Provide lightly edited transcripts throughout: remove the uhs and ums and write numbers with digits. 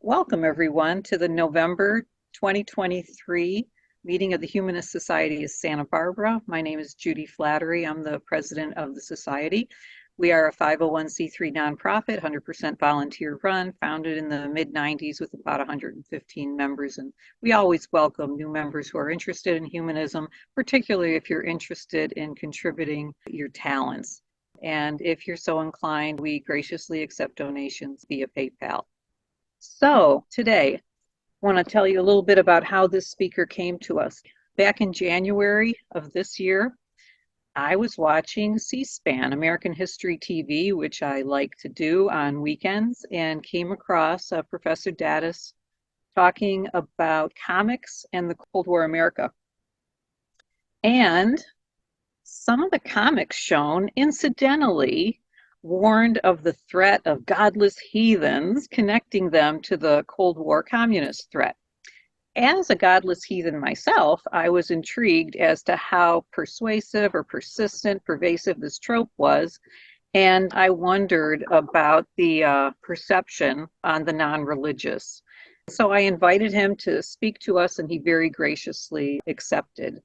Welcome, everyone, to the November 2023 meeting of the Humanist Society of Santa Barbara. My name is Judy Flattery. I'm the president of the Society. We are a 501c3 nonprofit, 100% volunteer run, founded in the mid-90s with about 115 members. And we always welcome new members who are interested in humanism, particularly if you're interested in contributing your talents. And if you're so inclined, we graciously accept donations via PayPal. So today, I want to tell you a little bit about how this speaker came to us. Back in January of this year, I was watching C-SPAN, American History TV, which I like to do on weekends, and came across Professor Daddis talking about comics and the Cold War America. And some of the comics shown, incidentally, warned of the threat of godless heathens, connecting them to the Cold War communist threat. As a godless heathen myself, I was intrigued as to how persuasive or persistent, pervasive this trope was, and I wondered about the perception on the non-religious. So I invited him to speak to us, and he very graciously accepted.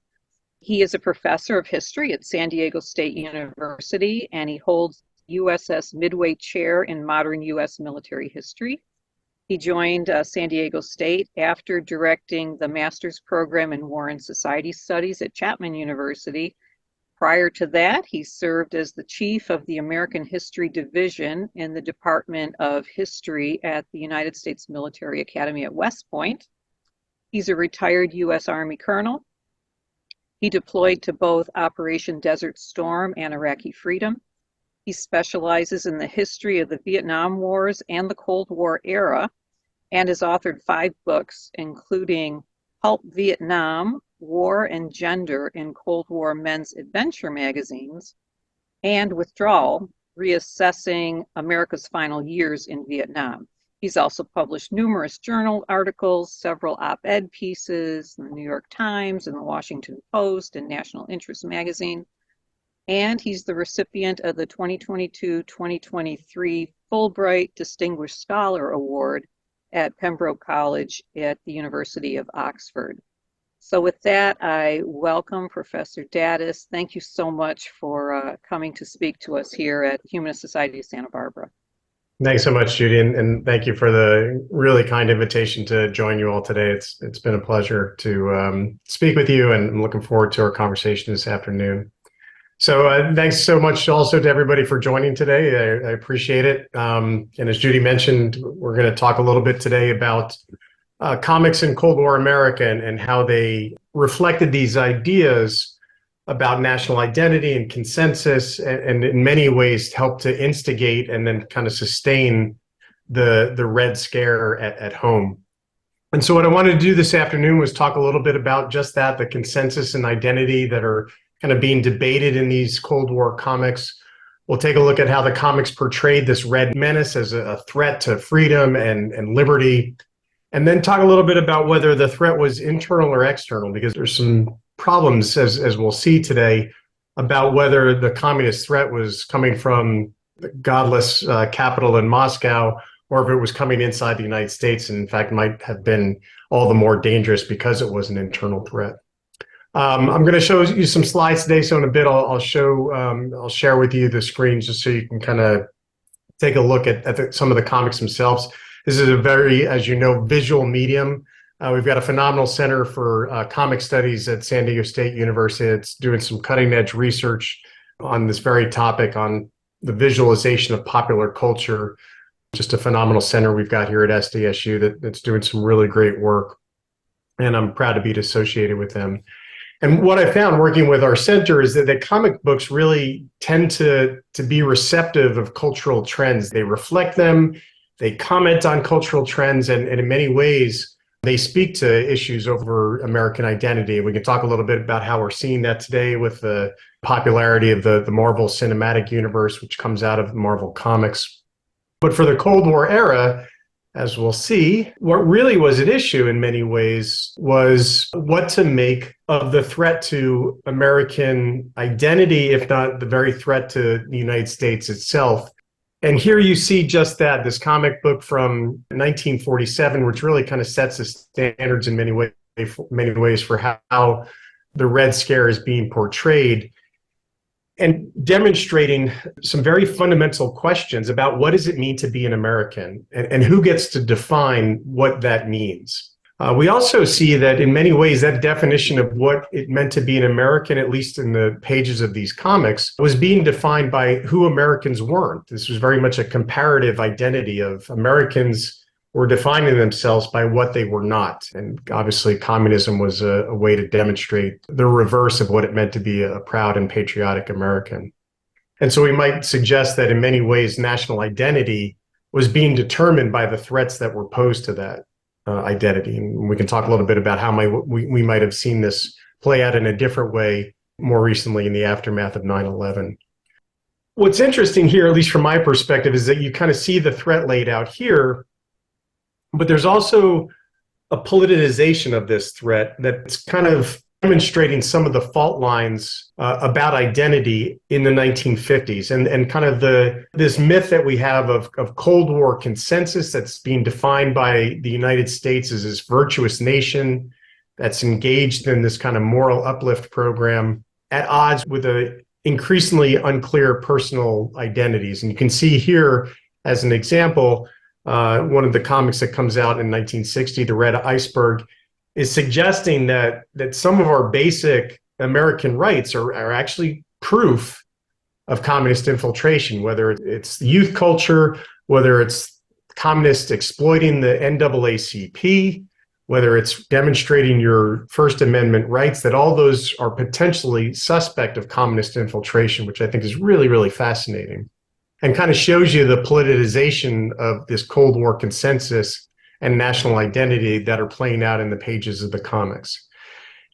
He is a professor of history at San Diego State University, and he holds USS Midway Chair in Modern U.S. Military History. He joined San Diego State after directing the master's program in War and Society Studies at Chapman University. Prior to that, he served as the chief of the American History Division in the Department of History at the United States Military Academy at West Point. He's a retired U.S. Army colonel. He deployed to both Operation Desert Storm and Iraqi Freedom. He specializes in the history of the Vietnam Wars and the Cold War era, and has authored 5 books, including Pulp Vietnam, War and Gender in Cold War Men's Adventure magazines, and Withdrawal, Reassessing America's Final Years in Vietnam. He's also published numerous journal articles, several op-ed pieces in the New York Times and the Washington Post and National Interest magazine. And he's the recipient of the 2022-2023 Fulbright Distinguished Scholar Award at Pembroke College at the University of Oxford. So with that, I welcome Professor Daddis. Thank you so much for coming to speak to us here at Humanist Society of Santa Barbara. Thanks so much, Judy, and thank you for the really kind invitation to join you all today. It's been a pleasure to speak with you, and I'm looking forward to our conversation this afternoon. So thanks so much also to everybody for joining today. I appreciate it. And as Judy mentioned, we're going to talk a little bit today about comics in Cold War America and how they reflected these ideas about national identity and consensus, and in many ways helped to instigate and then kind of sustain the Red Scare at home. And so what I wanted to do this afternoon was talk a little bit about just that, the consensus and identity that are kind of being debated in these Cold War comics. We'll take a look at how the comics portrayed this red menace as a threat to freedom and liberty, and then talk a little bit about whether the threat was internal or external, because there's some problems, as we'll see today, about whether the communist threat was coming from the godless capital in Moscow, or if it was coming inside the United States, and in fact might have been all the more dangerous because it was an internal threat. I'm going to show you some slides today, so in a bit I'll share with you the screen just so you can kind of take a look at some of the comics themselves. This is a very, as you know, visual medium. We've got a phenomenal center for comic studies at San Diego State University. It's doing some cutting edge research on this very topic, on the visualization of popular culture. Just a phenomenal center we've got here at SDSU that's doing some really great work, and I'm proud to be associated with them. And what I found working with our center is that the comic books really tend to be receptive of cultural trends. They reflect them, they comment on cultural trends, and in many ways, they speak to issues over American identity. We can talk a little bit about how we're seeing that today with the popularity of the Marvel Cinematic Universe, which comes out of Marvel Comics. But for the Cold War era, as we'll see, what really was at issue in many ways was what to make of the threat to American identity, if not the very threat to the United States itself. And here you see just that, this comic book from 1947, which really kind of sets the standards in many ways for how the Red Scare is being portrayed, and demonstrating some very fundamental questions about what does it mean to be an American, and who gets to define what that means. We also see that in many ways that definition of what it meant to be an American, at least in the pages of these comics, was being defined by who Americans weren't. This was very much a comparative identity of Americans were defining themselves by what they were not. And obviously communism was a way to demonstrate the reverse of what it meant to be a proud and patriotic American. And so we might suggest that in many ways national identity was being determined by the threats that were posed to that identity. And we can talk a little bit about how we might have seen this play out in a different way more recently in the aftermath of 9/11. What's interesting here, at least from my perspective, is that you kind of see the threat laid out here, but there's also a politicization of this threat that's kind of demonstrating some of the fault lines about identity in the 1950s, and kind of this myth that we have of Cold War consensus that's being defined by the United States as this virtuous nation that's engaged in this kind of moral uplift program at odds with a increasingly unclear personal identities. And you can see here as an example, one of the comics that comes out in 1960, The Red Iceberg, is suggesting that some of our basic American rights are actually proof of communist infiltration, whether it's youth culture, whether it's communists exploiting the NAACP, whether it's demonstrating your First Amendment rights, that all those are potentially suspect of communist infiltration, which I think is really, really fascinating and kind of shows you the politicization of this Cold War consensus and national identity that are playing out in the pages of the comics.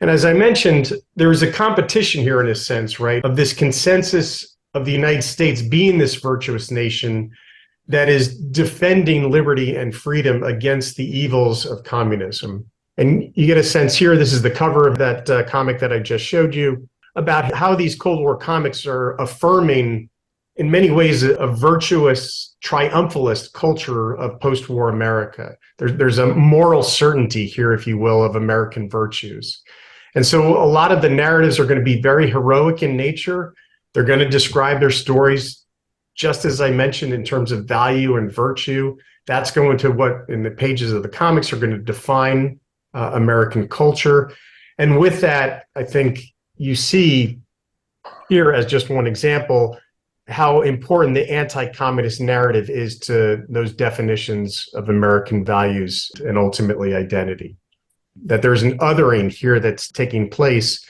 And as I mentioned, there is a competition here in a sense, right, of this consensus of the United States being this virtuous nation that is defending liberty and freedom against the evils of communism. And you get a sense here, this is the cover of that comic that I just showed you, about how these Cold War comics are affirming in many ways a virtuous triumphalist culture of post-war America. There's a moral certainty here, if you will, of American virtues. And so a lot of the narratives are going to be very heroic in nature. They're going to describe their stories, just as I mentioned, in terms of value and virtue. That's going to what in the pages of the comics are going to define American culture. And with that, I think you see here as just one example, how important the anti-communist narrative is to those definitions of American values and ultimately identity. That there's an othering here that's taking place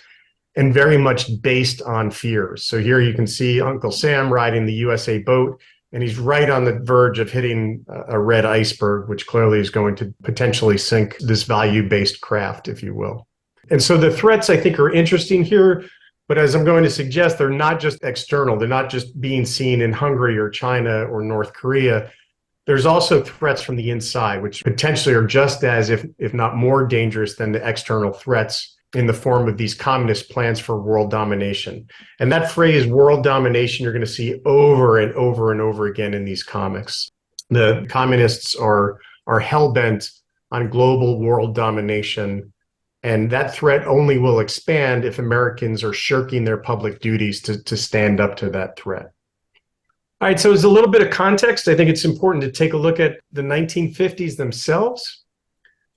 and very much based on fears. So here you can see Uncle Sam riding the USA boat, and he's right on the verge of hitting a red iceberg, which clearly is going to potentially sink this value-based craft, if you will. And so the threats, I think, are interesting here. But as I'm going to suggest, they're not just external. They're not just being seen in Hungary or China or North Korea. There's also threats from the inside, which potentially are just as, if not more dangerous than the external threats in the form of these communist plans for world domination. And that phrase, world domination, you're going to see over and over and over again in these comics. The communists are hell-bent on global world domination. And that threat only will expand if Americans are shirking their public duties to stand up to that threat. All right, so as a little bit of context, I think it's important to take a look at the 1950s themselves.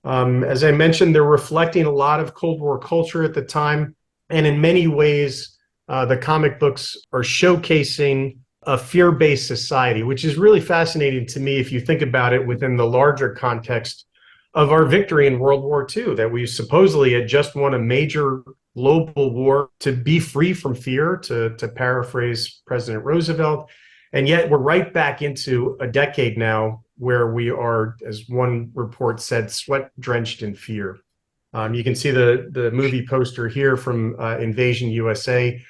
As I mentioned, they're reflecting a lot of Cold War culture at the time. And in many ways, the comic books are showcasing a fear-based society, which is really fascinating to me if you think about it within the larger context of our victory in World War II, that we supposedly had just won a major global war to be free from fear, to paraphrase President Roosevelt. And yet we're right back into a decade now where we are, as one report said, sweat-drenched in fear. You can see the movie poster here from Invasion USA.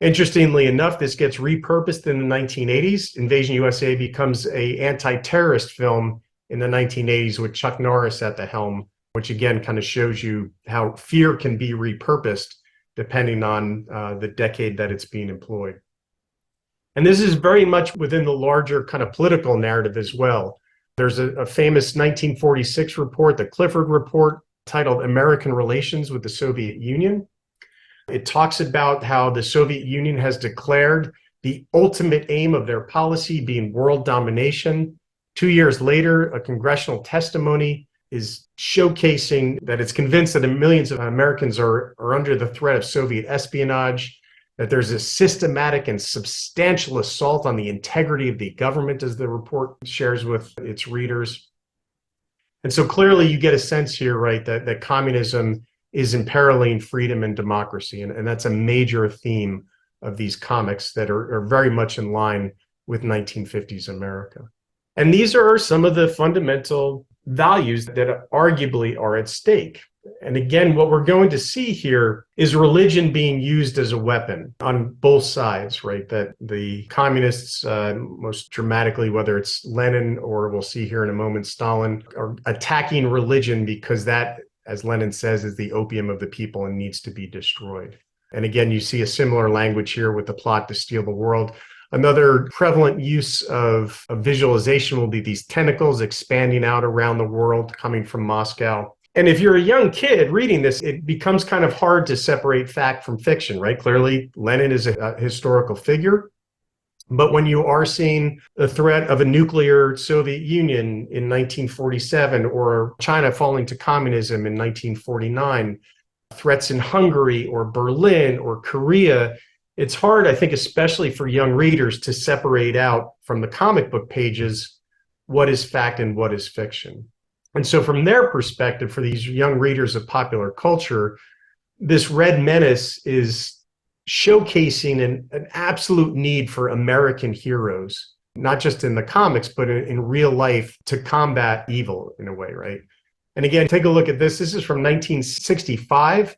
Interestingly enough, this gets repurposed in the 1980s. Invasion USA becomes an anti-terrorist film in the 1980s with Chuck Norris at the helm, which again kind of shows you how fear can be repurposed depending on the decade that it's being employed. And this is very much within the larger kind of political narrative as well. There's a famous 1946 report, the Clifford Report, titled American Relations with the Soviet Union. It talks about how the Soviet Union has declared the ultimate aim of their policy being world domination. 2 years later, a congressional testimony is showcasing that it's convinced that millions of Americans are under the threat of Soviet espionage, that there's a systematic and substantial assault on the integrity of the government, as the report shares with its readers. And so clearly you get a sense here, right, that communism is imperiling freedom and democracy. And that's a major theme of these comics that are very much in line with 1950s America. And these are some of the fundamental values that arguably are at stake. And again, what we're going to see here is religion being used as a weapon on both sides, right? That the communists, most dramatically, whether it's Lenin or we'll see here in a moment, Stalin, are attacking religion because that, as Lenin says, is the opium of the people and needs to be destroyed. And again, you see a similar language here with the plot to steal the world. Another prevalent use of visualization will be these tentacles expanding out around the world coming from Moscow. And if you're a young kid reading this, it becomes kind of hard to separate fact from fiction, right? Clearly, Lenin is a historical figure. But when you are seeing the threat of a nuclear Soviet Union in 1947 or China falling to communism in 1949, threats in Hungary or Berlin or Korea, it's hard, I think, especially for young readers to separate out from the comic book pages what is fact and what is fiction. And so from their perspective, for these young readers of popular culture, this Red Menace is showcasing an absolute need for American heroes, not just in the comics, but in real life to combat evil in a way, right? And again, take a look at this. This is from 1965,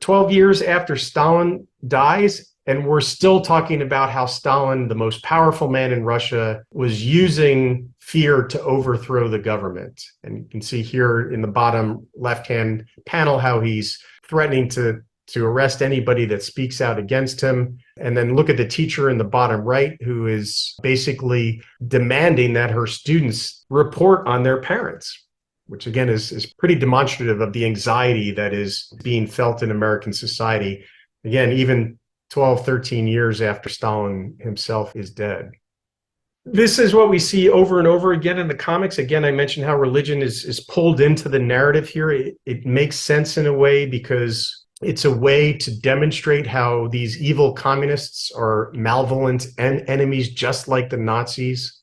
12 years after Stalin dies, and we're still talking about how Stalin, the most powerful man in Russia, was using fear to overthrow the government. And you can see here in the bottom left-hand panel how he's threatening to arrest anybody that speaks out against him. And then look at the teacher in the bottom right, who is basically demanding that her students report on their parents, which again is pretty demonstrative of the anxiety that is being felt in American society. Again, even 12, 13 years after Stalin himself is dead. This is what we see over and over again in the comics. Again, I mentioned how religion is pulled into the narrative here. It makes sense in a way because it's a way to demonstrate how these evil communists are malevolent and enemies just like the Nazis.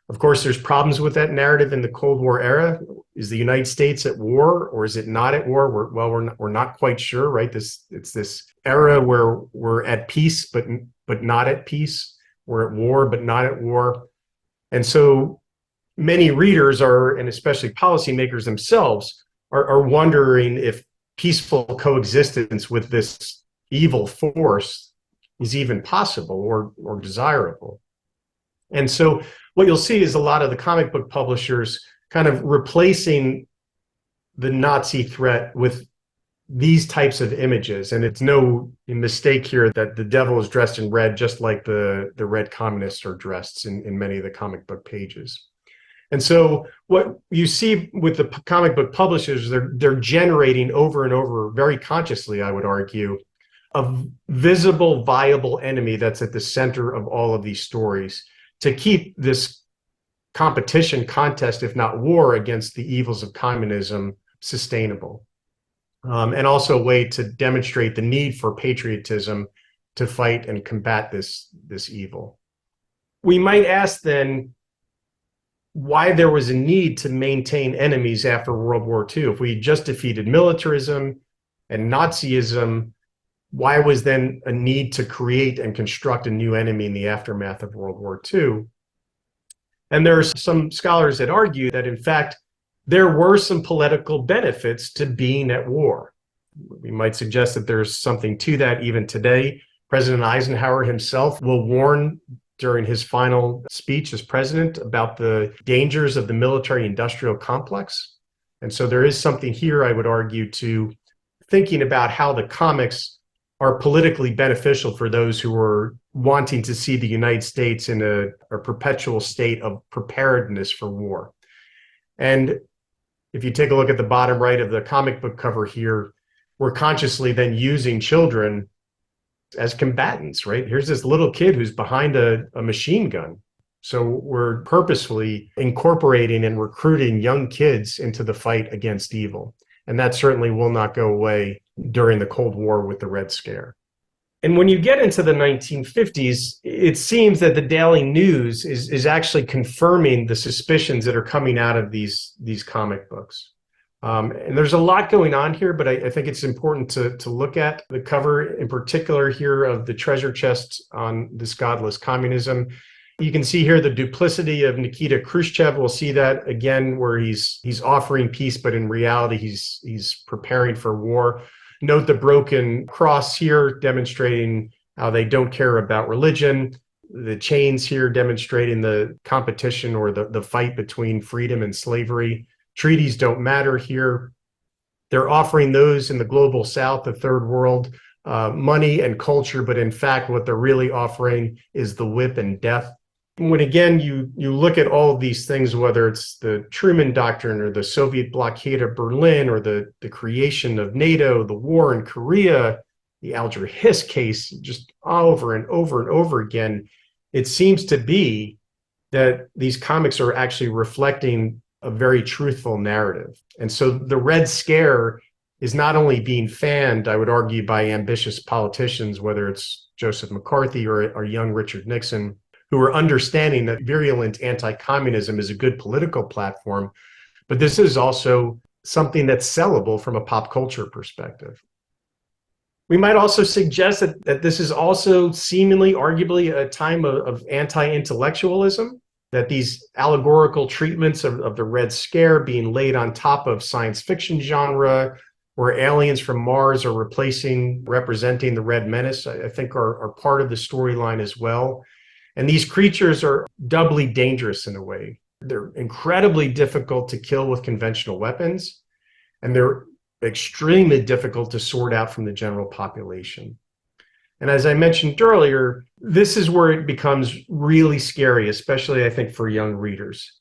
Of course, there's problems with that narrative in the Cold War era. Is the United States at war or is it not at war? We're not quite sure, right? It's this era where we're at peace, but not at peace. We're at war, but not at war. And so many readers are, and especially policymakers themselves, are wondering if peaceful coexistence with this evil force is even possible or desirable. And so what you'll see is a lot of the comic book publishers kind of replacing the Nazi threat with these types of images. And it's no mistake here that the devil is dressed in red, just like the red communists are dressed in many of the comic book pages. And so what you see with the comic book publishers, they're generating over and over, very consciously, I would argue, a visible, viable enemy that's at the center of all of these stories to keep this competition, contest, if not war, against the evils of communism sustainable. And also a way to demonstrate the need for patriotism to fight and combat this evil. We might ask then why there was a need to maintain enemies after World War II. If we just defeated militarism and Nazism, why was then a need to create and construct a new enemy in the aftermath of World War II? And there are some scholars that argue that, in fact, there were some political benefits to being at war. We might suggest that there's something to that even today. President Eisenhower himself will warn during his final speech as president about the dangers of the military-industrial complex. And so there is something here, I would argue, to thinking about how the comics are politically beneficial for those who are wanting to see the United States in a perpetual state of preparedness for war. And if you take a look at the bottom right of the comic book cover here, we're consciously then using children as combatants, right? Here's this little kid who's behind a machine gun. So we're purposefully incorporating and recruiting young kids into the fight against evil. And that certainly will not go away during the Cold War with the Red Scare. And when you get into the 1950s, it seems that the Daily News is actually confirming the suspicions that are coming out of these comic books. And there's a lot going on here, but I think it's important to look at the cover in particular here of the treasure chest on this godless communism. You can see here the duplicity of Nikita Khrushchev. We'll see that again where he's offering peace, but in reality he's preparing for war. Note the broken cross here demonstrating how they don't care about religion. The chains here demonstrating the competition or the fight between freedom and slavery. Treaties don't matter here. They're offering those in the global south, the third world, money and culture, but in fact what they're really offering is the whip and death. When again you look at all of these things, whether it's the Truman Doctrine or the Soviet blockade of Berlin or the creation of NATO, the war in Korea, the Alger Hiss case, just over and over and over again, it seems to be that these comics are actually reflecting a very truthful narrative. And so the Red Scare is not only being fanned, I would argue, by ambitious politicians, whether it's Joseph McCarthy or young Richard Nixon, who are understanding that virulent anti-communism is a good political platform, but this is also something that's sellable from a pop culture perspective. We might also suggest that this is also seemingly, arguably, a time of anti-intellectualism, that these allegorical treatments of the Red Scare being laid on top of science fiction genre, where aliens from Mars are representing the Red Menace, I think are part of the storyline as well. And these creatures are doubly dangerous in a way. They're incredibly difficult to kill with conventional weapons, and they're extremely difficult to sort out from the general population. And as I mentioned earlier, this is where it becomes really scary, especially I think for young readers.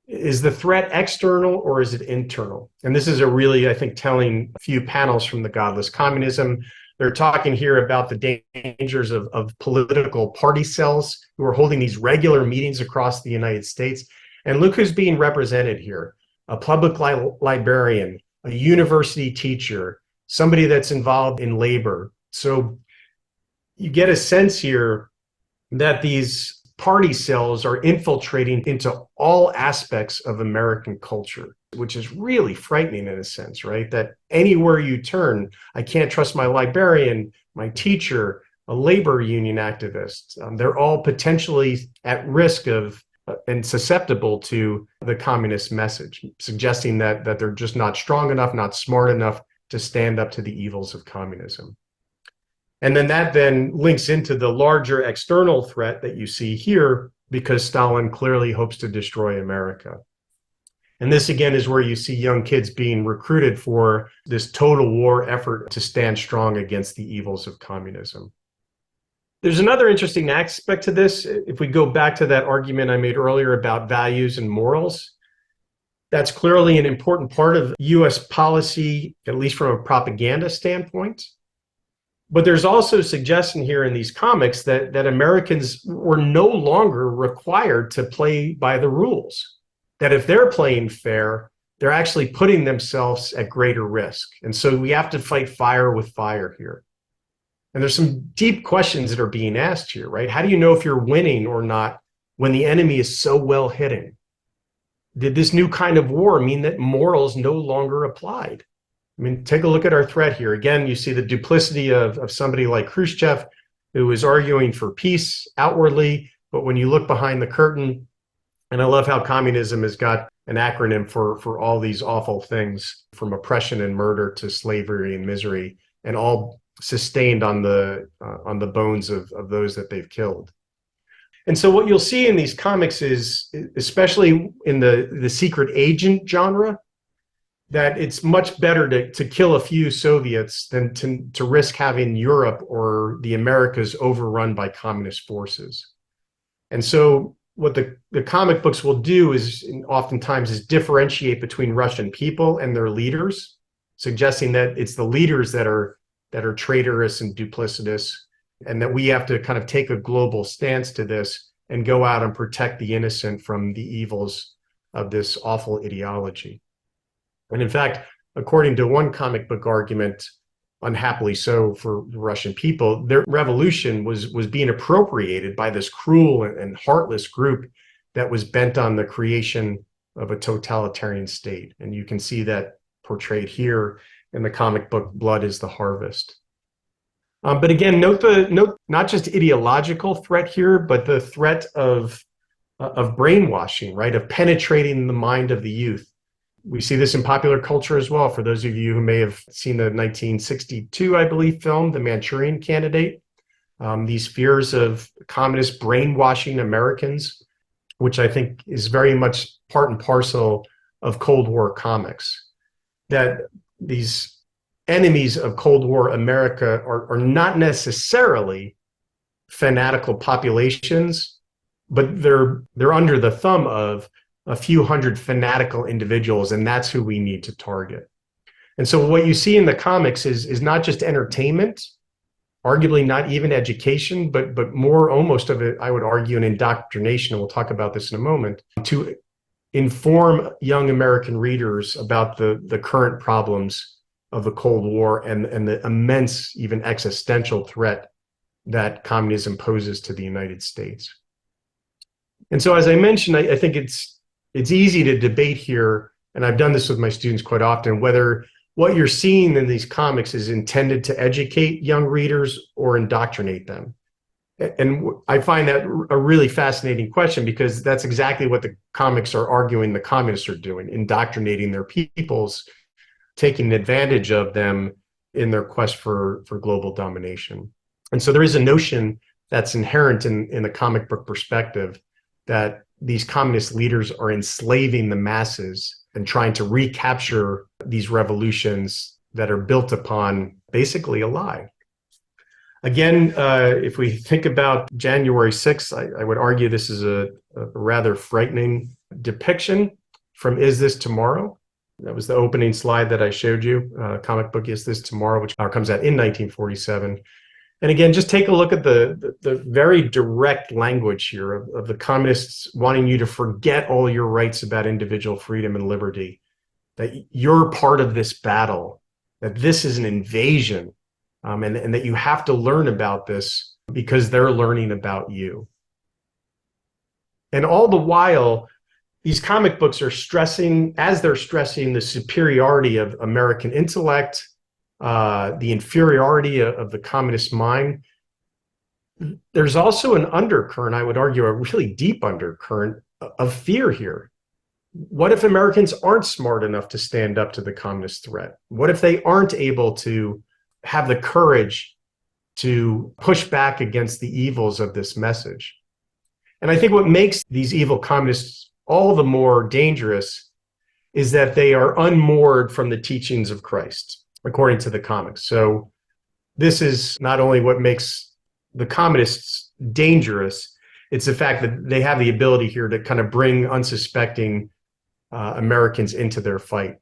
Is the threat external or is it internal? And this is a really, I think, telling few panels from the Godless Communism. They're talking here about the dangers of political party cells who are holding these regular meetings across the United States. And look who's being represented here: a public librarian, a university teacher, somebody that's involved in labor. So you get a sense here that these party cells are infiltrating into all aspects of American culture, which is really frightening in a sense, right? That anywhere you turn, I can't trust my librarian, my teacher, a labor union activist. They're all potentially at risk of and susceptible to the communist message, suggesting that they're just not strong enough, not smart enough to stand up to the evils of communism. And then that then links into the larger external threat that you see here, because Stalin clearly hopes to destroy America. And this again is where you see young kids being recruited for this total war effort to stand strong against the evils of communism. There's another interesting aspect to this. If we go back to that argument I made earlier about values and morals, that's clearly an important part of US policy, at least from a propaganda standpoint. But there's also a suggestion here in these comics that Americans were no longer required to play by the rules. That if they're playing fair, they're actually putting themselves at greater risk. And so we have to fight fire with fire here. And there's some deep questions that are being asked here, right? How do you know if you're winning or not when the enemy is so well hidden? Did this new kind of war mean that morals no longer applied? I mean, take a look at our threat here. Again, you see the duplicity of somebody like Khrushchev, who is arguing for peace outwardly, but when you look behind the curtain, and I love how communism has got an acronym for all these awful things, from oppression and murder to slavery and misery, and all sustained on the bones of those that they've killed. And so what you'll see in these comics is, especially in the secret agent genre, that it's much better to kill a few Soviets than to risk having Europe or the Americas overrun by communist forces. And so what the comic books will do is oftentimes is differentiate between Russian people and their leaders, suggesting that it's the leaders that are traitorous and duplicitous, and that we have to kind of take a global stance to this and go out and protect the innocent from the evils of this awful ideology. And in fact, according to one comic book argument, unhappily so for the Russian people, their revolution was being appropriated by this cruel and heartless group that was bent on the creation of a totalitarian state. And you can see that portrayed here in the comic book Blood is the Harvest. But again, note not just ideological threat here, but the threat of brainwashing, right? Of penetrating the mind of the youth. We see this in popular culture as well. For those of you who may have seen the 1962, I believe, film, The Manchurian Candidate, these fears of communist brainwashing Americans, which I think is very much part and parcel of Cold War comics, that these enemies of Cold War America are not necessarily fanatical populations, but they're under the thumb of a few hundred fanatical individuals, and that's who we need to target. And so what you see in the comics is not just entertainment, arguably not even education, but more almost of it, I would argue, an indoctrination, and we'll talk about this in a moment, to inform young American readers about the current problems of the Cold War and the immense, even existential threat that communism poses to the United States. And so, as I mentioned, I think it's easy to debate here, and I've done this with my students quite often, whether what you're seeing in these comics is intended to educate young readers or indoctrinate them. And I find that a really fascinating question, because that's exactly what the comics are arguing the communists are doing, indoctrinating their peoples, taking advantage of them in their quest for global domination. And so there is a notion that's inherent in the comic book perspective that these communist leaders are enslaving the masses and trying to recapture these revolutions that are built upon basically a lie. Again, if we think about January 6th, I would argue this is a rather frightening depiction from Is This Tomorrow? That was the opening slide that I showed you, comic book Is This Tomorrow, which comes out in 1947. And again, just take a look at the very direct language here of the communists wanting you to forget all your rights about individual freedom and liberty, that you're part of this battle, that this is an invasion, and that you have to learn about this because they're learning about you. And all the while, these comic books are stressing the superiority of American intellect, the inferiority of the communist mind. There's also an undercurrent, I would argue, a really deep undercurrent of fear here. What if Americans aren't smart enough to stand up to the communist threat? What if they aren't able to have the courage to push back against the evils of this message? And I think what makes these evil communists all the more dangerous is that they are unmoored from the teachings of Christ, according to the comics. So this is not only what makes the communists dangerous, it's the fact that they have the ability here to kind of bring unsuspecting Americans into their fight.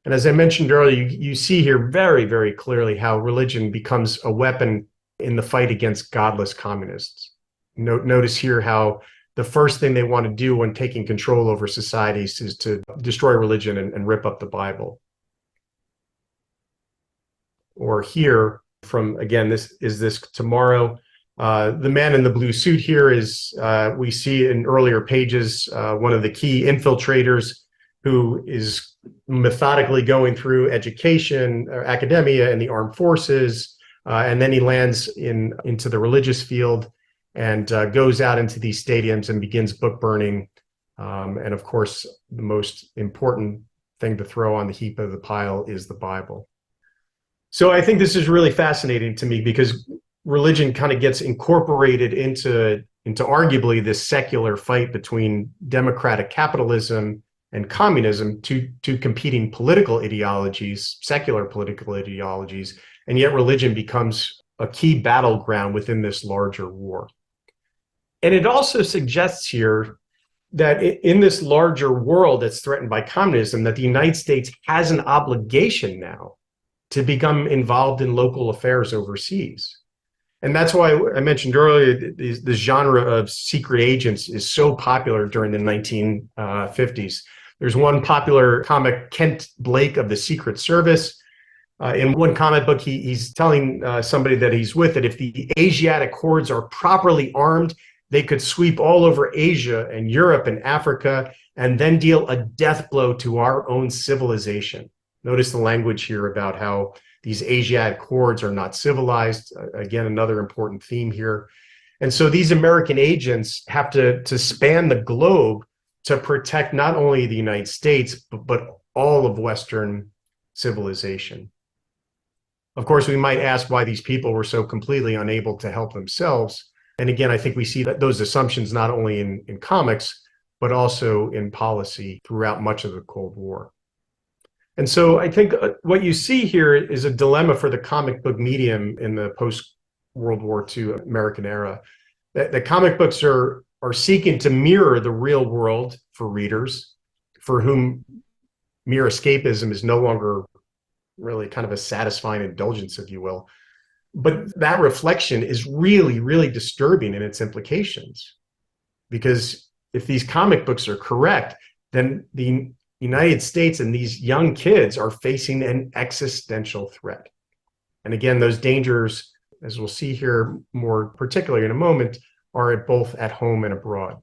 And as I mentioned earlier, you see here very, very clearly how religion becomes a weapon in the fight against godless communists. Notice here how the first thing they want to do when taking control over societies is to destroy religion and rip up the Bible. Or here from, again, This Is This Tomorrow? The man in the blue suit here is, we see in earlier pages, one of the key infiltrators who is methodically going through education, academia, and the armed forces, and then he lands into the religious field and goes out into these stadiums and begins book burning. And of course, the most important thing to throw on the heap of the pile is the Bible. So I think this is really fascinating to me because religion kind of gets incorporated into arguably this secular fight between democratic capitalism and communism, to competing political ideologies, secular political ideologies, and yet religion becomes a key battleground within this larger war. And it also suggests here that in this larger world that's threatened by communism, that the United States has an obligation now to become involved in local affairs overseas. And that's why I mentioned earlier, the genre of secret agents is so popular during the 1950s. There's one popular comic, Kent Blake of the Secret Service. In one comic book, he's telling somebody that he's with that if the Asiatic hordes are properly armed, they could sweep all over Asia and Europe and Africa and then deal a death blow to our own civilization. Notice the language here about how these Asiatic hordes are not civilized. Again, another important theme here. And so these American agents have to span the globe to protect not only the United States, but all of Western civilization. Of course, we might ask why these people were so completely unable to help themselves. And again, I think we see that those assumptions not only in comics, but also in policy throughout much of the Cold War. And so I think what you see here is a dilemma for the comic book medium in the post-World War II American era. The comic books are seeking to mirror the real world for readers, for whom mere escapism is no longer really kind of a satisfying indulgence, if you will. But that reflection is really, really disturbing in its implications. Because if these comic books are correct, then the United States and these young kids are facing an existential threat. And again, those dangers, as we'll see here more particularly in a moment, are both at home and abroad.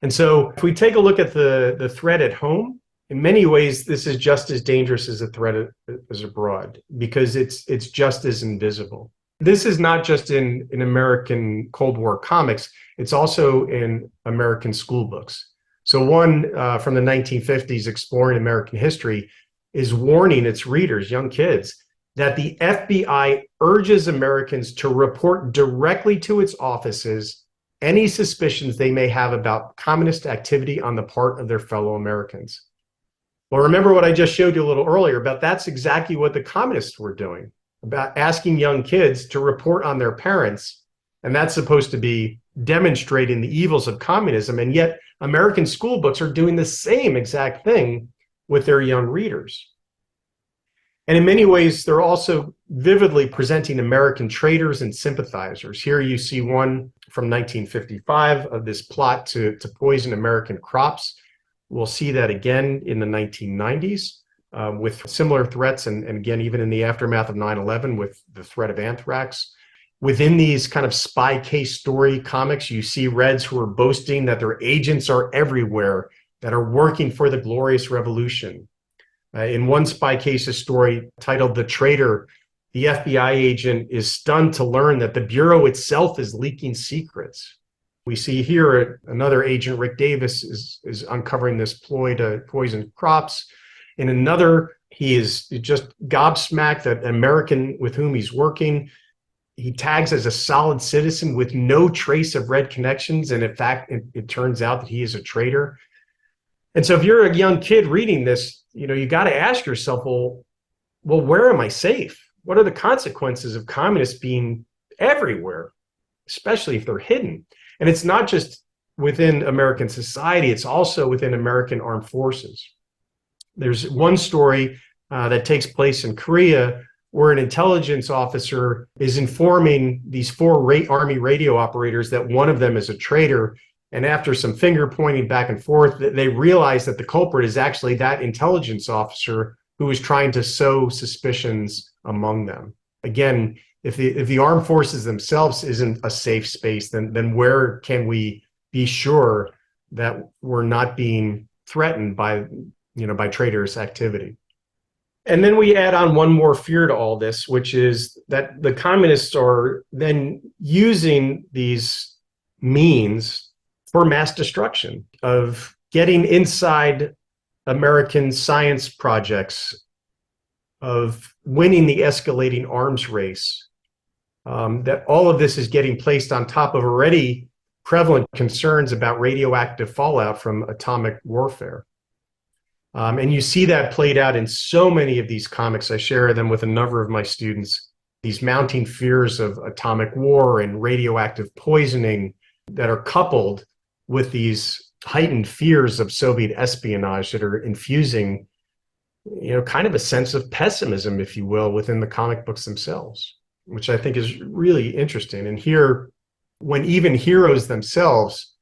And so if we take a look at the threat at home, in many ways, this is just as dangerous as a threat as abroad, because it's just as invisible. This is not just in American Cold War comics, it's also in American school books. So one from the 1950s, Exploring American History, is warning its readers, young kids, that the FBI urges Americans to report directly to its offices any suspicions they may have about communist activity on the part of their fellow Americans. Well, remember what I just showed you a little earlier about that's exactly what the communists were doing, about asking young kids to report on their parents. And that's supposed to be demonstrating the evils of communism. And yet American school books are doing the same exact thing with their young readers. And in many ways, they're also vividly presenting American traitors and sympathizers. Here you see one from 1955 of this plot to poison American crops. We'll see that again in the 1990s with similar threats, and again, even in the aftermath of 9/11 with the threat of anthrax. Within these kind of spy case story comics, you see Reds who are boasting that their agents are everywhere, that are working for the glorious revolution. In one spy case's story titled The Traitor, the FBI agent is stunned to learn that the Bureau itself is leaking secrets. We see here another agent, Rick Davis, is uncovering this ploy to poison crops. In another, he is just gobsmacked that an American with whom he's working, he tags as a solid citizen with no trace of Red connections. And in fact, it turns out that he is a traitor. And so if you're a young kid reading this, you got to ask yourself, well, where am I safe? What are the consequences of communists being everywhere, especially if they're hidden? And it's not just within American society, it's also within American armed forces. There's one story that takes place in Korea where an intelligence officer is informing these four Army radio operators that one of them is a traitor. And after some finger pointing back and forth, they realize that the culprit is actually that intelligence officer who is trying to sow suspicions among them. Again, if the armed forces themselves isn't a safe space, then where can we be sure that we're not being threatened by traitorous activity? And then we add on one more fear to all this, which is that the communists are then using these means for mass destruction, of getting inside American science projects, of winning the escalating arms race, that all of this is getting placed on top of already prevalent concerns about radioactive fallout from atomic warfare. And you see that played out in so many of these comics. I share them with a number of my students. These mounting fears of atomic war and radioactive poisoning that are coupled with these heightened fears of Soviet espionage that are infusing, kind of a sense of pessimism, if you will, within the comic books themselves, which I think is really interesting. And here, when even heroes themselves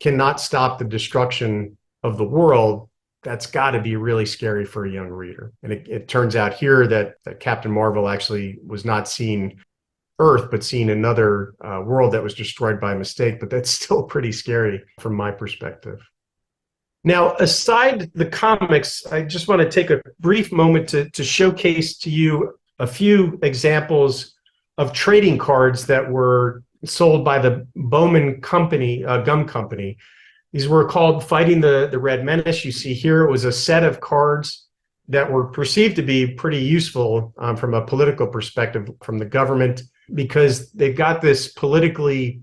cannot stop the destruction of the world, that's got to be really scary for a young reader. And it turns out here that Captain Marvel actually was not seeing Earth, but seeing another world that was destroyed by mistake. But that's still pretty scary from my perspective. Now, aside the comics, I just want to take a brief moment to showcase to you a few examples of trading cards that were sold by the Bowman Company, gum company. These were called Fighting the Red Menace. You see here, it was a set of cards that were perceived to be pretty useful from a political perspective from the government, because they've got this politically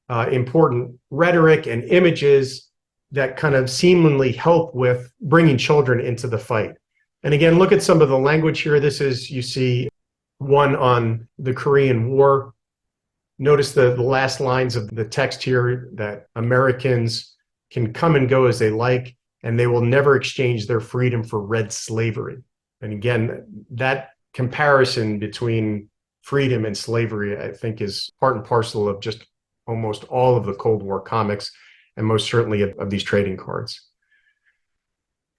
important rhetoric and images that kind of seemingly help with bringing children into the fight. And again, look at some of the language here. This is, you see, one on the Korean War. Notice the last lines of the text here, that Americans can come and go as they like, and they will never exchange their freedom for red slavery. And again, that comparison between freedom and slavery, I think, is part and parcel of just almost all of the Cold War comics, and most certainly of these trading cards.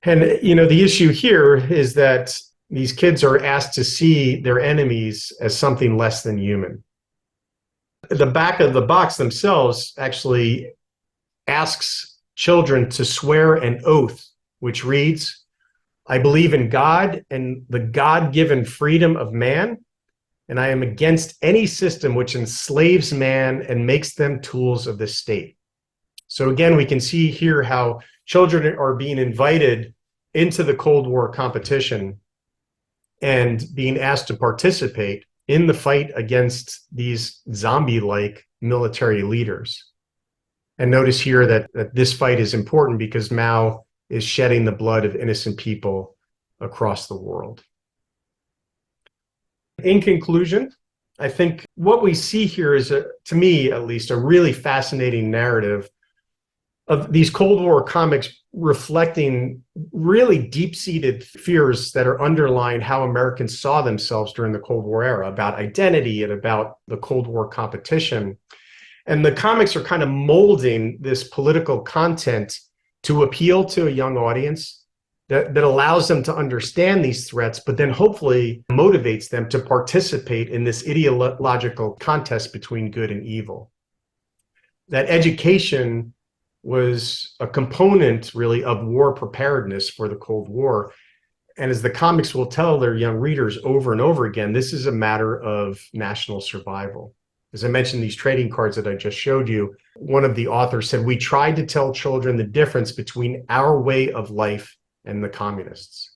And, the issue here is that these kids are asked to see their enemies as something less than human. The back of the box themselves actually asks children to swear an oath, which reads, "I believe in God and the God-given freedom of man, and I am against any system which enslaves man and makes them tools of the state." So again, we can see here how children are being invited into the Cold War competition and being asked to participate in the fight against these zombie-like military leaders. And notice here that this fight is important because Mao is shedding the blood of innocent people across the world. In conclusion, I think what we see here is, to me at least, a really fascinating narrative of these Cold War comics reflecting really deep-seated fears that are underlying how Americans saw themselves during the Cold War era, about identity and about the Cold War competition. And the comics are kind of molding this political content to appeal to a young audience that allows them to understand these threats, but then hopefully motivates them to participate in this ideological contest between good and evil. That education was a component, really, of war preparedness for the Cold War. And as the comics will tell their young readers over and over again, this is a matter of national survival. As I mentioned, these trading cards that I just showed you, one of the authors said, "We tried to tell children the difference between our way of life and the communists."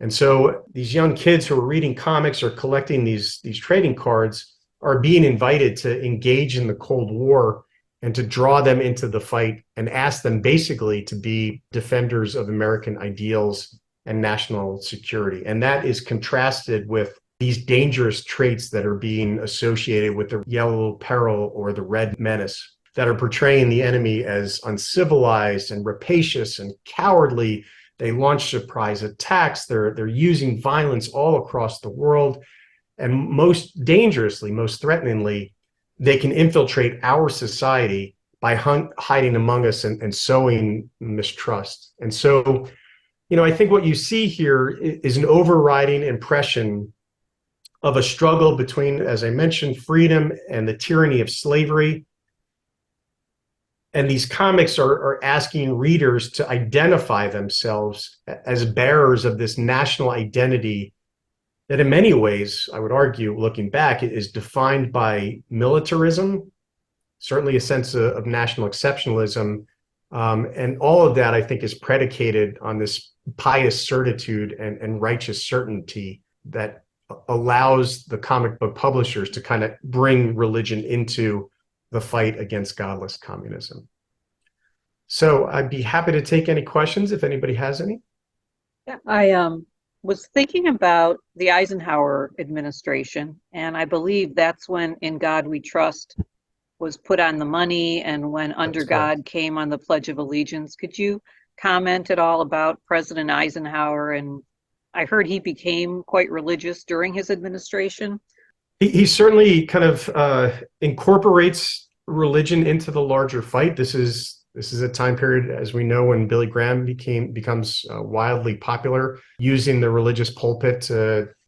And so these young kids who are reading comics or collecting these trading cards are being invited to engage in the Cold War and to draw them into the fight and ask them basically to be defenders of American ideals and national security. And that is contrasted with these dangerous traits that are being associated with the yellow peril or the red menace, that are portraying the enemy as uncivilized and rapacious and cowardly. They launch surprise attacks. They're using violence all across the world. And most dangerously, most threateningly, they can infiltrate our society by hiding among us and sowing mistrust. And so, I think what you see here is an overriding impression of a struggle between, as I mentioned, freedom and the tyranny of slavery. And these comics are asking readers to identify themselves as bearers of this national identity that in many ways, I would argue, looking back, is defined by militarism, certainly a sense of national exceptionalism. And all of that, I think, is predicated on this pious certitude and righteous certainty that allows the comic book publishers to kind of bring religion into the fight against godless communism. So I'd be happy to take any questions if anybody has any. Yeah, I was thinking about the Eisenhower administration, and I believe that's when "In God We Trust" was put on the money, and when "Under That's correct. God" came on the Pledge of Allegiance. Could you comment at all about President Eisenhower? And I heard he became quite religious during his administration. He certainly kind of incorporates religion into the larger fight. This is a time period, as we know, when Billy Graham becomes wildly popular, using the religious pulpit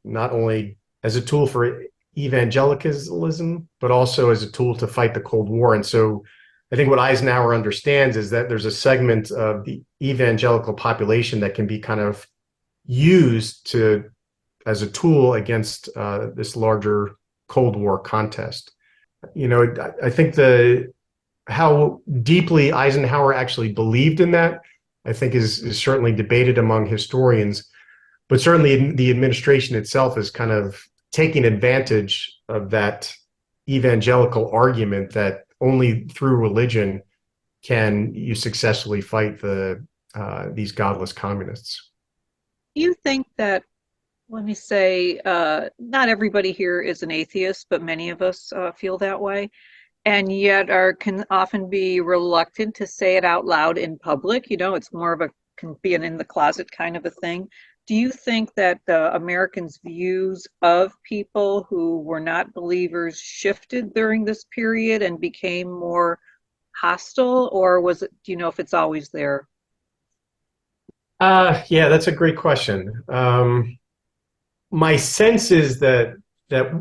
not only as a tool for evangelicalism, but also as a tool to fight the Cold War. And so I think what Eisenhower understands is that there's a segment of the evangelical population that can be kind of used to as a tool against this larger Cold War contest. I think the how deeply Eisenhower actually believed in that, I think is certainly debated among historians, but certainly the administration itself is kind of taking advantage of that evangelical argument that only through religion can you successfully fight these godless communists. Do you think that, let me say, not everybody here is an atheist, but many of us feel that way, and yet are can often be reluctant to say it out loud in public? It's more of a can be an in the closet kind of a thing. Do you think that the Americans' views of people who were not believers shifted during this period and became more hostile, or was it, do you know if it's always there? Yeah, that's a great question. My sense is that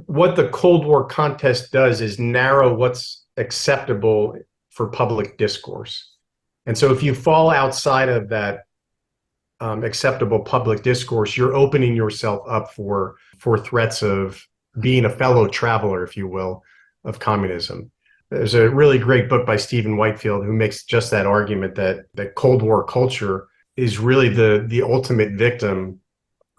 what the Cold War contest does is narrow what's acceptable for public discourse. And so if you fall outside of that acceptable public discourse, you're opening yourself up for threats of being a fellow traveler, if you will, of communism. There's a really great book by Stephen Whitefield who makes just that argument that Cold War culture is really the ultimate victim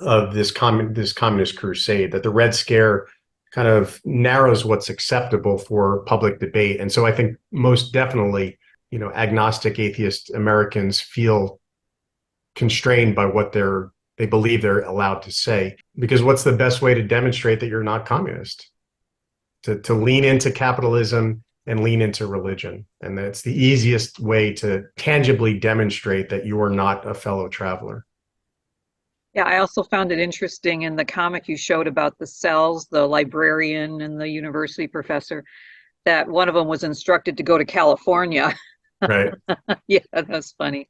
of this communist crusade, that the Red Scare kind of narrows what's acceptable for public debate. And so I think most definitely, agnostic atheist Americans feel constrained by what they believe they're allowed to say. Because what's the best way to demonstrate that you're not communist? To lean into capitalism and lean into religion. And that's the easiest way to tangibly demonstrate that you are not a fellow traveler. Yeah, I also found it interesting in the comic you showed about the cells, the librarian and the university professor, that one of them was instructed to go to California. Right. Yeah, that's funny.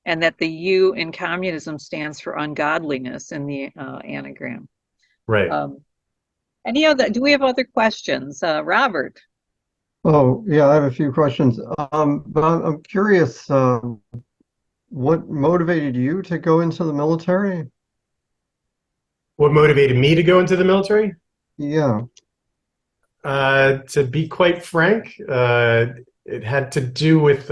And that the U in communism stands for ungodliness in the anagram. Right. Um, do we have other questions? Robert? Oh, yeah, I have a few questions. But I'm curious, what motivated you to go into the military? What motivated me to go into the military? Yeah, To be quite frank, it had to do with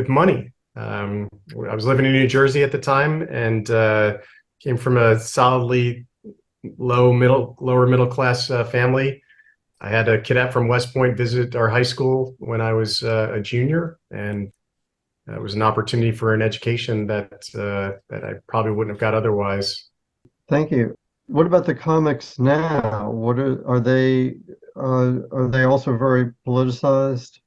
money. I was living in New Jersey at the time, and came from a solidly lower middle class family. I had a cadet from West Point visit our high school when I was a junior, and it was an opportunity for an education that I probably wouldn't have got otherwise. thank you. What about the comics now? Are they also very politicized?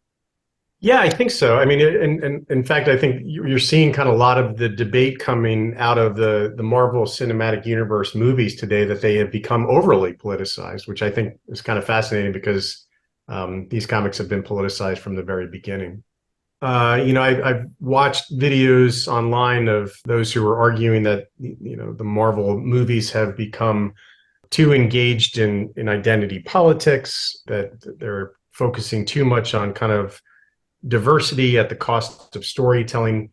Yeah, I think so. I mean, and in fact, I think you're seeing kind of a lot of the debate coming out of the Marvel Cinematic Universe movies today, that they have become overly politicized, which I think is kind of fascinating because these comics have been politicized from the very beginning. I've watched videos online of those who are arguing that the Marvel movies have become too engaged in identity politics, that they're focusing too much on kind of diversity at the cost of storytelling.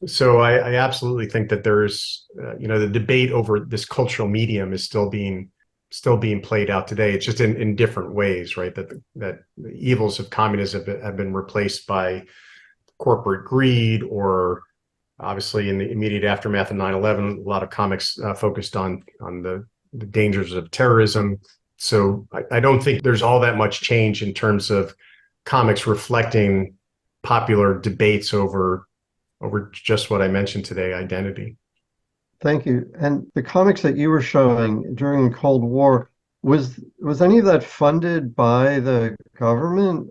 So I absolutely think that there's, the debate over this cultural medium is still being played out today. It's just in different ways, right? That the evils of communism have been replaced by corporate greed, or obviously in the immediate aftermath of 9/11, a lot of comics focused on the dangers of terrorism. So I don't think there's all that much change in terms of comics reflecting popular debates over just what I mentioned today, identity. Thank you. And the comics that you were showing during the Cold War, was any of that funded by the government?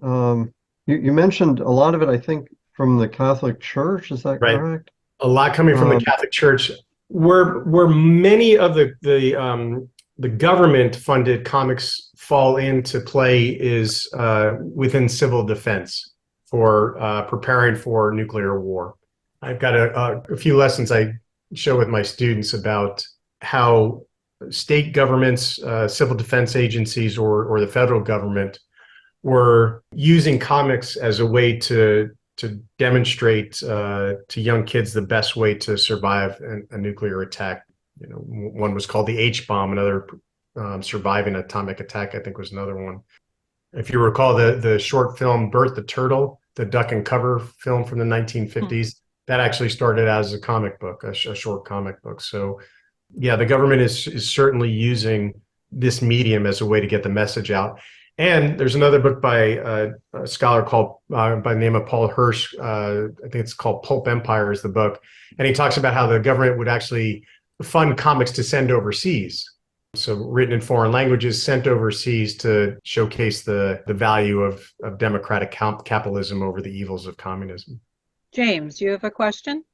You mentioned a lot of it, I think, from the Catholic Church. Is that Right. correct? A lot coming from the Um, Catholic Church. Where many of the government funded comics fall into play is within civil defense for preparing for nuclear war. I've got a few lessons I show with my students about how state governments, civil defense agencies, or the federal government were using comics as a way to demonstrate to young kids the best way to survive a nuclear attack. You know, one was called the H bomb. Another, surviving atomic attack, I think, was another one. If you recall the short film Bert the Turtle, the duck and cover film from the 1950s, that actually started out as a comic book, a short comic book. So, yeah, the government is certainly using this medium as a way to get the message out. And there's another book by a scholar called by the name of Paul Hirsch. I think it's called Pulp Empire is the book, and he talks about how the government would actually fund comics to send overseas. So written in foreign languages, sent overseas to showcase the value of democratic capitalism over the evils of communism. James, you have a question?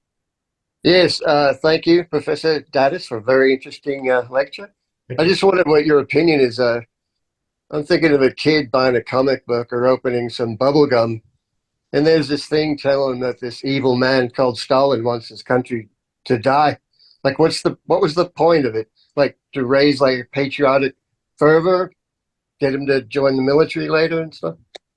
Yes, thank you, Professor Daddis, for a very interesting lecture. I just wondered what your opinion is. I'm thinking of a kid buying a comic book or opening some bubble gum, and there's this thing telling that this evil man called Stalin wants his country to die. Like, what was the point of it? Like, to raise like a patriotic fervor, get him to join the military later and stuff?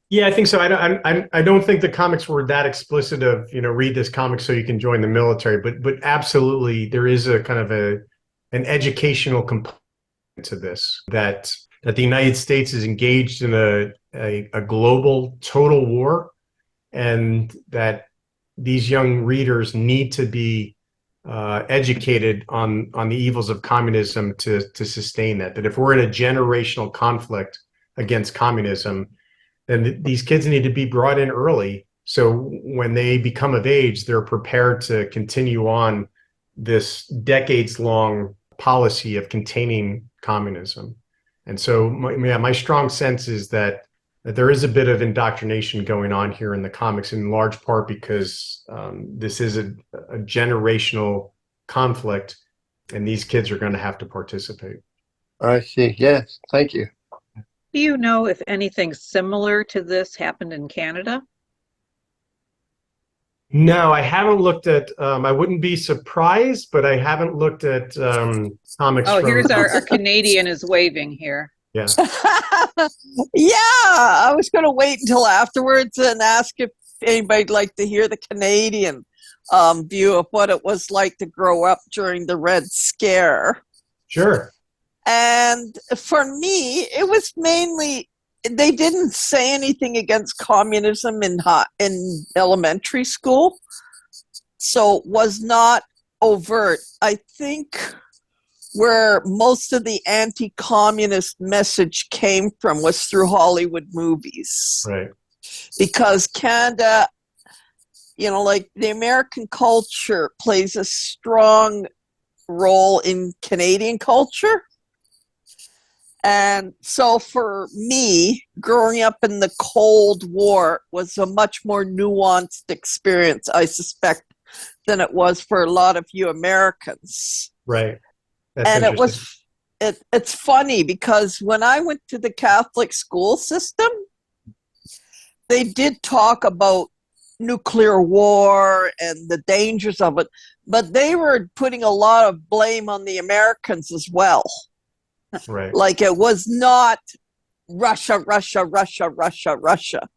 Yeah, I think so. I don't think the comics were that explicit of, you know, read this comic so you can join the military, but absolutely there is a kind of an educational component to this, that the United States is engaged in a global total war, and that these young readers need to be educated on the evils of communism to sustain that. That if we're in a generational conflict against communism, then these kids need to be brought in early, so when they become of age, they're prepared to continue on this decades-long policy of containing communism. And so my strong sense is that there is a bit of indoctrination going on here in the comics, in large part because this is a generational conflict, and these kids are going to have to participate. I see. Yes, thank you. Do you know if anything similar to this happened in Canada? No, I haven't looked at, I wouldn't be surprised, but I haven't looked at comics Oh, from... here's our Canadian is waving here. Yeah. Yeah, I was going to wait until afterwards and ask if anybody'd like to hear the Canadian view of what it was like to grow up during the Red Scare. Sure. And for me, it was mainly, they didn't say anything against communism in elementary school, so it was not overt. I think where most of the anti-communist message came from was through Hollywood movies. Right. Because Canada, you know, like the American culture plays a strong role in Canadian culture. And so for me, growing up in the Cold War was a much more nuanced experience, I suspect, than it was for a lot of you Americans. Right. That's and it's funny because when I went to the Catholic school system, they did talk about nuclear war and the dangers of it, but they were putting a lot of blame on the Americans as well. Right. Like it was not Russia, Russia, Russia, Russia, Russia.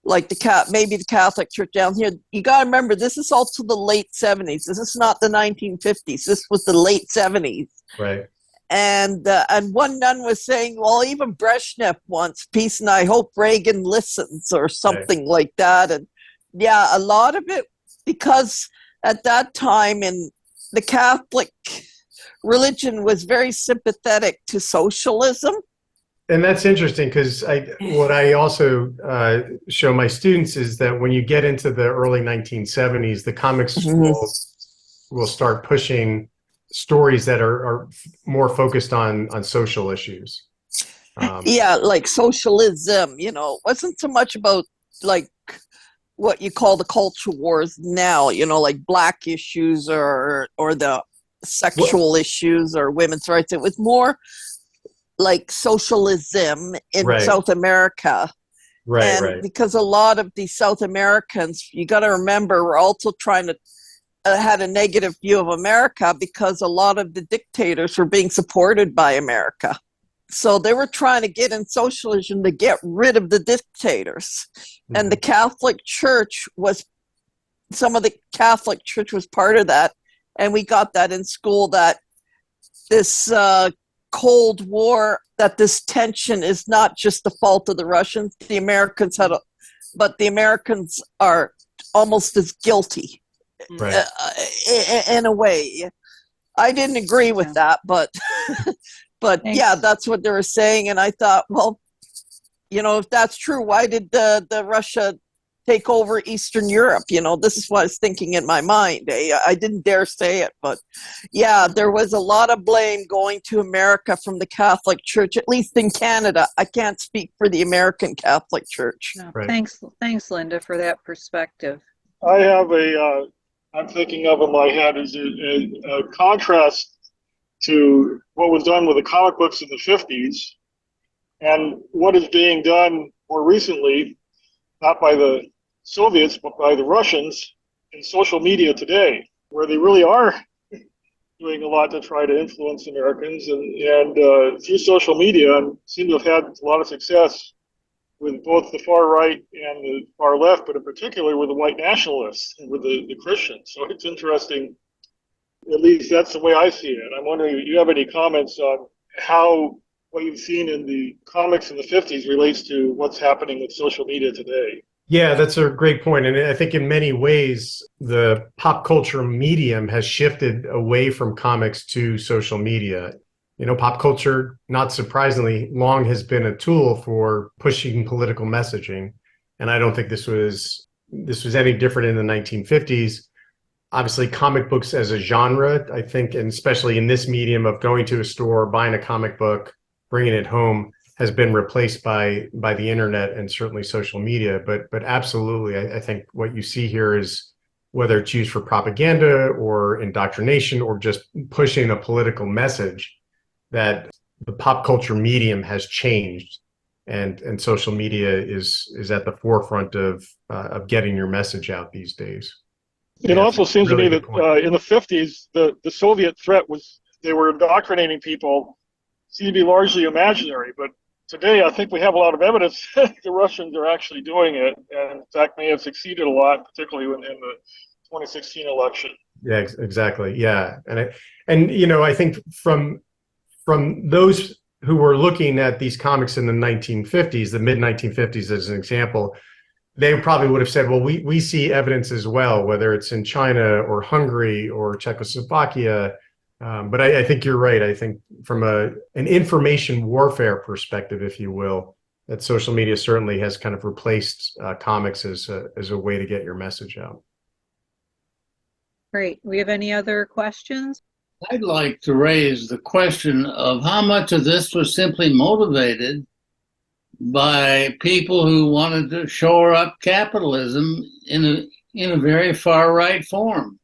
Like maybe the Catholic Church down here. You got to remember, this is also the late 70s. This is not the 1950s. This was the late 70s. Right. And one nun was saying, well, even Brezhnev wants peace, and I hope Reagan listens, or something like that. And yeah, a lot of it, because at that time in the Catholic religion was very sympathetic to socialism. And that's interesting, because what I also show my students is that when you get into the early 1970s, the comics will start pushing stories that are more focused on social issues. Yeah, like socialism, wasn't so much about like what you call the culture wars now, like black issues or the sexual issues or women's rights. It was more like socialism in Right. South America. Right, and because a lot of these South Americans, you got to remember, were also trying to had a negative view of America because a lot of the dictators were being supported by America. So they were trying to get in socialism to get rid of the dictators. Mm-hmm. And the Catholic Church some of the Catholic Church was part of that. And we got that in school, that this Cold War, that this tension is not just the fault of the Russians. The Americans but the Americans are almost as guilty, right. In a way. I didn't agree with that, but yeah, that's what they were saying. And I thought, well, if that's true, why did the Russia take over Eastern Europe? This is what I was thinking in my mind. I didn't dare say it, but yeah, there was a lot of blame going to America from the Catholic Church, at least in Canada. I can't speak for the American Catholic Church. No, Right. Thanks, Linda, for that perspective. I have I'm thinking of in my head is a contrast to what was done with the comic books in the 50s and what is being done more recently, not by the Soviets, but by the Russians in social media today, where they really are doing a lot to try to influence Americans and through social media, and seem to have had a lot of success with both the far right and the far left, but in particular with the white nationalists and with the Christians. So it's interesting. At least that's the way I see it. I'm wondering if you have any comments on how what you've seen in the comics in the 50s relates to what's happening with social media today. Yeah, that's a great point. And I think in many ways, the pop culture medium has shifted away from comics to social media. Pop culture, not surprisingly, long has been a tool for pushing political messaging. And I don't think this was any different in the 1950s. Obviously, comic books as a genre, I think, and especially in this medium of going to a store, buying a comic book, bringing it home, has been replaced by the internet and certainly social media. But absolutely, I think what you see here is, whether it's used for propaganda or indoctrination or just pushing a political message, that the pop culture medium has changed, and social media is at the forefront of getting your message out these days. It also seems really to me that in the 50s, the Soviet threat was they were indoctrinating people, seemed to be largely imaginary. But today, I think we have a lot of evidence that the Russians are actually doing it, and in fact may have succeeded a lot, particularly in the 2016 election. Yeah, exactly. Yeah, and I think from those who were looking at these comics in the 1950s, the mid 1950s as an example, they probably would have said, well, we see evidence as well, whether it's in China or Hungary or Czechoslovakia. But I think you're right. I think from an information warfare perspective, if you will, that social media certainly has kind of replaced comics as a way to get your message out. Great. We have any other questions? I'd like to raise the question of how much of this was simply motivated by people who wanted to shore up capitalism in a very far right form.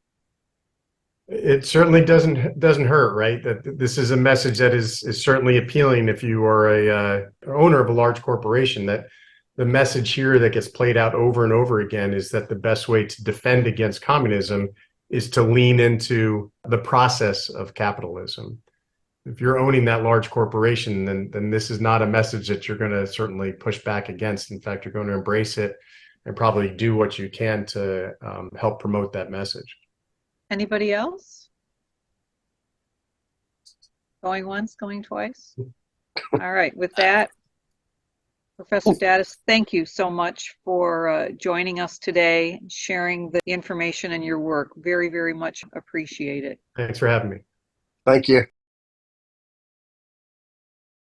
It certainly doesn't hurt, right? That this is a message that is certainly appealing if you are a owner of a large corporation. That the message here that gets played out over and over again is that the best way to defend against communism is to lean into the process of capitalism. If you're owning that large corporation, then this is not a message that you're going to certainly push back against. In fact, you're going to embrace it and probably do what you can to help promote that message. Anybody else? Going once, going twice? All right, with that, Professor Daddis, thank you so much for joining us today, sharing the information and your work. Very, very much appreciate it. Thanks for having me. Thank you.